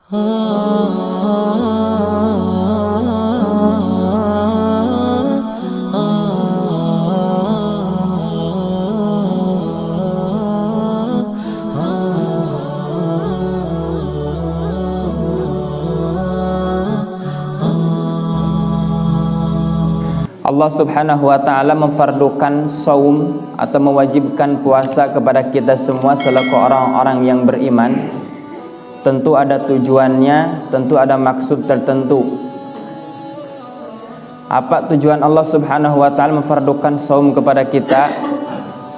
Allah Subhanahu wa ta'ala memfardukan saum atau mewajibkan puasa kepada kita semua selaku orang-orang yang beriman. Tentu ada tujuannya, tentu ada maksud tertentu. Apa tujuan Allah Subhanahu wa ta'ala memfardukan saum kepada kita?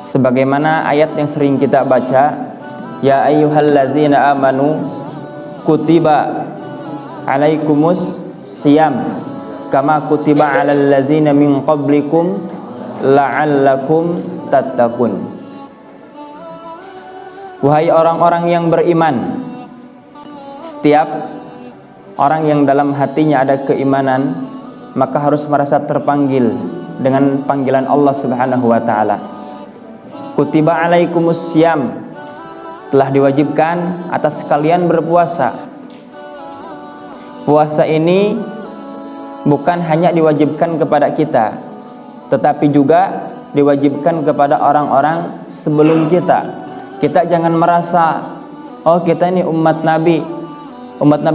Sebagaimana ayat yang sering kita baca, ya ayyuhallazina amanu kutiba alaikumus siyam kama kutiba 'alal ladzina min qablikum la'allakum tattaqun. Wahai orang-orang yang beriman, setiap orang yang dalam hatinya ada keimanan maka harus merasa terpanggil dengan panggilan Allah Subhanahu wa ta'ala. Kutiba 'alaikumus siyam, telah diwajibkan atas kalian berpuasa. Puasa ini bukan hanya diwajibkan kepada kita, tetapi juga diwajibkan kepada orang-orang sebelum kita. Kita jangan merasa, oh kita ini umat Nabi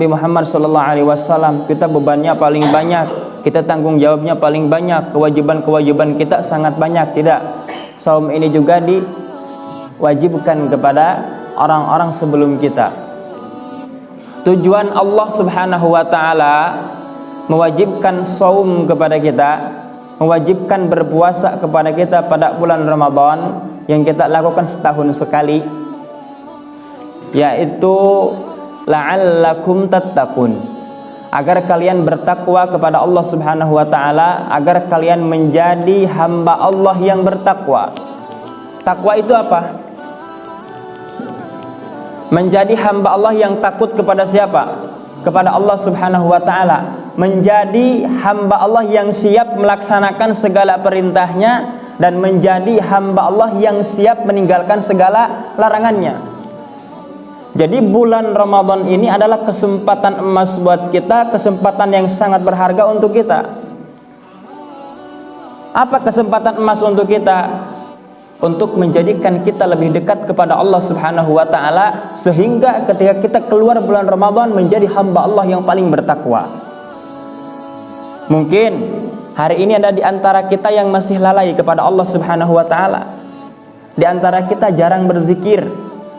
Muhammad SAW, kita bebannya paling banyak, kita tanggung jawabnya paling banyak, kewajiban-kewajiban kita sangat banyak. Tidak, saum ini juga diwajibkan kepada orang-orang sebelum kita. Tujuan Allah Subhanahu wa ta'ala mewajibkan saum kepada kita, mewajibkan berpuasa kepada kita pada bulan Ramadan yang kita lakukan setahun sekali, yaitu la'allakum tattaqun, agar kalian bertakwa kepada Allah Subhanahu wa ta'ala, agar kalian menjadi hamba Allah yang bertakwa. Takwa itu apa? Menjadi hamba Allah yang takut kepada siapa? Kepada Allah Subhanahu wa ta'ala. Menjadi hamba Allah yang siap melaksanakan segala perintahnya dan menjadi hamba Allah yang siap meninggalkan segala larangannya. Jadi bulan Ramadan ini adalah kesempatan emas buat kita, kesempatan yang sangat berharga untuk kita. Apa kesempatan emas untuk kita? Untuk menjadikan kita lebih dekat kepada Allah Subhanahu wa ta'ala, sehingga ketika kita keluar bulan Ramadan menjadi hamba Allah yang paling bertakwa. Mungkin hari ini ada di antara kita yang masih lalai kepada Allah Subhanahu wa ta'ala. Di antara kita jarang berzikir,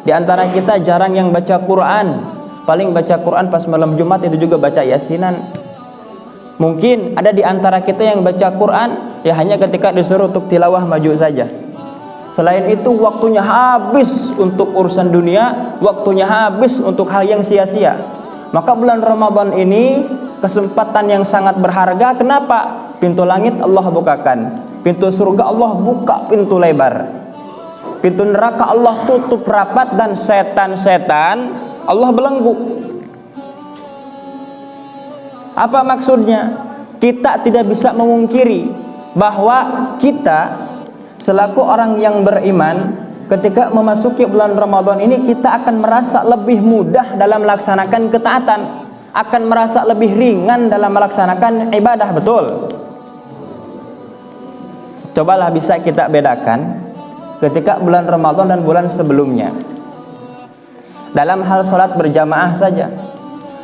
di antara kita jarang yang baca Quran. Paling baca Quran pas malam Jumat, itu juga baca Yasinan. Mungkin ada di antara kita yang baca Quran ya hanya ketika disuruh untuk tilawah maju saja. Selain itu waktunya habis untuk urusan dunia, waktunya habis untuk hal yang sia-sia. Maka bulan Ramadan ini kesempatan yang sangat berharga. Kenapa? Pintu langit Allah bukakan, pintu surga Allah buka pintu lebar, pintu neraka Allah tutup rapat, dan setan-setan Allah belenggu. Apa maksudnya? Kita tidak bisa memungkiri bahwa kita selaku orang yang beriman, ketika memasuki bulan Ramadan ini kita akan merasa lebih mudah dalam melaksanakan ketaatan, akan merasa lebih ringan dalam melaksanakan ibadah. Betul? Cobalah bisa kita bedakan ketika bulan Ramadan dan bulan sebelumnya. Dalam hal sholat berjamaah saja,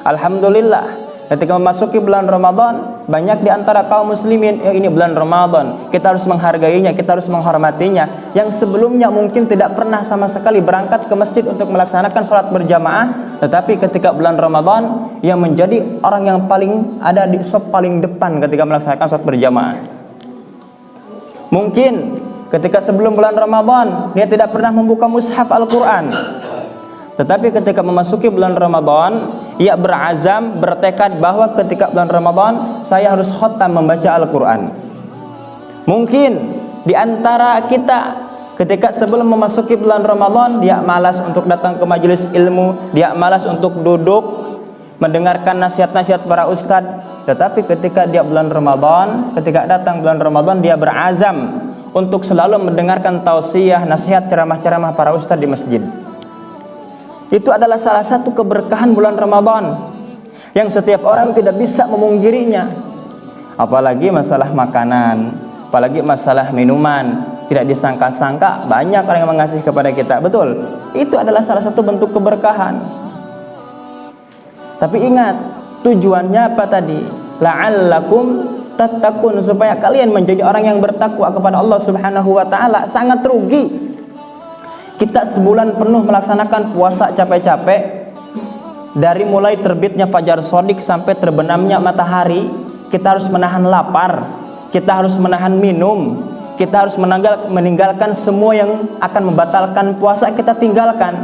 alhamdulillah, ketika memasuki bulan Ramadan, banyak di antara kaum muslimin, ini bulan Ramadan, kita harus menghargainya, kita harus menghormatinya. Yang sebelumnya mungkin tidak pernah sama sekali berangkat ke masjid untuk melaksanakan sholat berjamaah, tetapi ketika bulan Ramadan, yang menjadi orang yang paling ada di sop paling depan ketika melaksanakan sholat berjamaah. Mungkin ketika sebelum bulan Ramadan, dia tidak pernah membuka mushaf Al-Quran, tetapi ketika memasuki bulan Ramadan, ia berazam, bertekad bahwa ketika bulan Ramadan saya harus khatam membaca Al-Quran. Mungkin di antara kita ketika sebelum memasuki bulan Ramadan, dia malas untuk datang ke majelis ilmu, dia malas untuk duduk mendengarkan nasihat-nasihat para ustadz. Tetapi ketika dia bulan Ramadan, ketika datang bulan Ramadan, dia berazam untuk selalu mendengarkan tausiah, nasihat, ceramah-ceramah para ustadz di masjid. Itu adalah salah satu keberkahan bulan Ramadan yang setiap orang tidak bisa memungkirinya. Apalagi masalah makanan, apalagi masalah minuman, tidak disangka-sangka banyak orang yang mengasihi kepada kita. Betul, itu adalah salah satu bentuk keberkahan. Tapi ingat, tujuannya apa tadi? La'allakum tattaqun, supaya kalian menjadi orang yang bertakwa kepada Allah Subhanahu wa taala. Sangat rugi kita sebulan penuh melaksanakan puasa capek-capek, dari mulai terbitnya fajar shadiq sampai terbenamnya matahari, kita harus menahan lapar, kita harus menahan minum, kita harus meninggalkan semua yang akan membatalkan puasa, kita tinggalkan.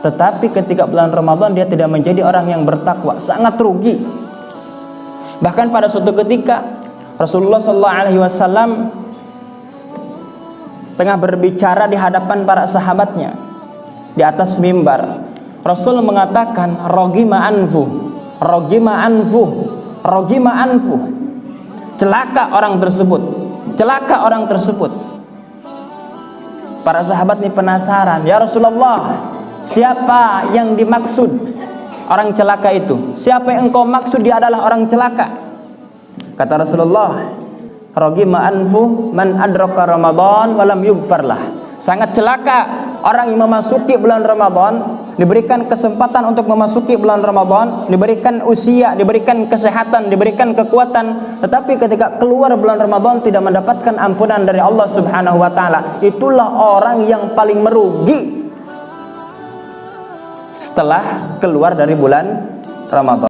Tetapi ketika bulan Ramadan dia tidak menjadi orang yang bertakwa, sangat rugi. Bahkan pada suatu ketika Rasulullah SAW tengah berbicara di hadapan para sahabatnya di atas mimbar. Rasul mengatakan, rogima anfu, rogima anfu, rogima anfu. Celaka orang tersebut, celaka orang tersebut. Para sahabat ini penasaran, ya Rasulullah, siapa yang dimaksud orang celaka itu? Siapa yang engkau maksud dia adalah orang celaka? Kata Rasulullah, rogima anfu man adraka Ramadan walam yughfarlah. Sangat celaka orang yang memasuki bulan Ramadan, diberikan kesempatan untuk memasuki bulan Ramadan, diberikan usia, diberikan kesehatan, diberikan kekuatan, tetapi ketika keluar bulan Ramadan tidak mendapatkan ampunan dari Allah Subhanahu wa taala. Itulah orang yang paling merugi setelah keluar dari bulan Ramadan.